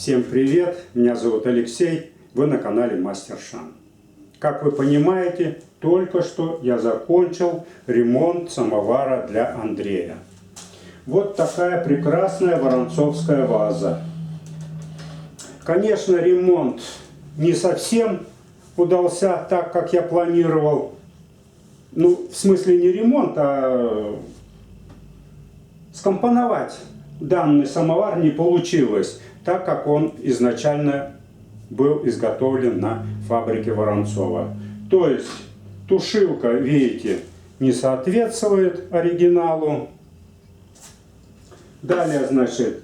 Всем привет! Меня зовут Алексей, вы на канале Мастер Шан. Как вы понимаете, только что я закончил ремонт самовара для Андрея. Вот такая прекрасная воронцовская ваза. Конечно, ремонт не совсем удался так, как я планировал. Ну, в смысле не ремонт, а скомпоновать данный самовар не получилось, так как он изначально был изготовлен на фабрике Воронцова. То есть тушилка, видите, не соответствует оригиналу. Далее, значит,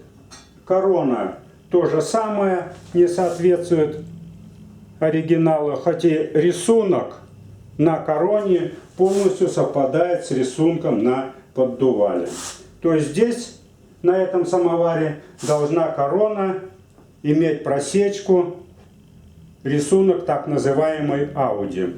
корона то же самое, не соответствует оригиналу, хотя рисунок на короне полностью совпадает с рисунком на поддувале. То есть здесь, на этом самоваре, должна корона иметь просечку, рисунок так называемый Ауди.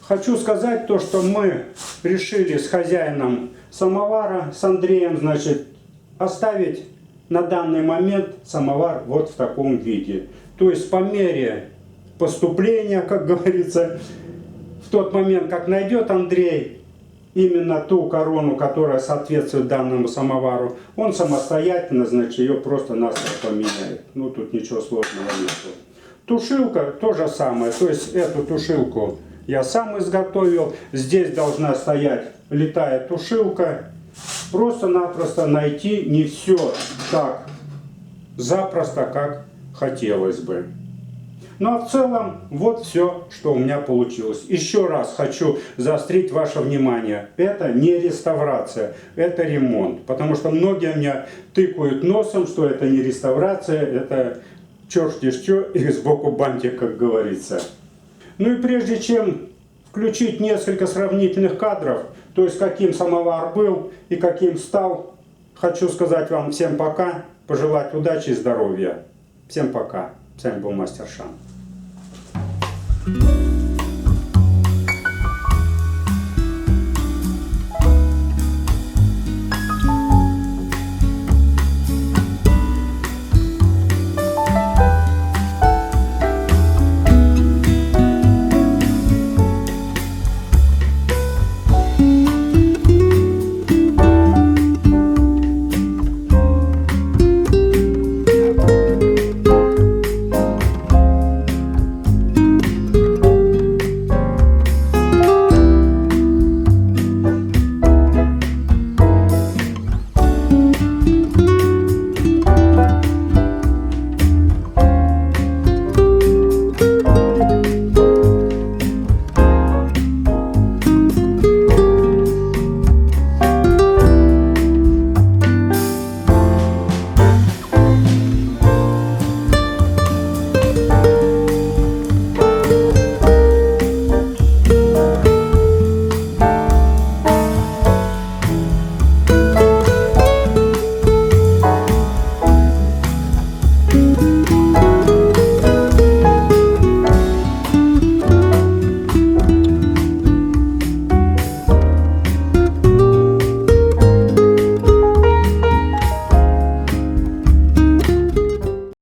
Хочу сказать то, что мы решили с хозяином самовара, с Андреем, значит, оставить на данный момент самовар вот в таком виде. То есть по мере поступления, как говорится, в тот момент, как найдет Андрей именно ту корону, которая соответствует данному самовару, он самостоятельно, значит, ее просто-напросто поменяет. Ну, тут ничего сложного нет. Тушилка то же самое. То есть эту тушилку я сам изготовил. Здесь должна стоять литая тушилка. Просто-напросто найти не все так запросто, как хотелось бы. Ну а в целом, вот все, что у меня получилось. Еще раз хочу заострить ваше внимание. Это не реставрация, это ремонт. Потому что многие меня тыкают носом, что это не реставрация, это чё и сбоку бантик, как говорится. Ну и прежде чем включить несколько сравнительных кадров, то есть каким самовар был и каким стал, хочу сказать вам всем пока, пожелать удачи и здоровья. Всем пока. С вами был Мастер Шан.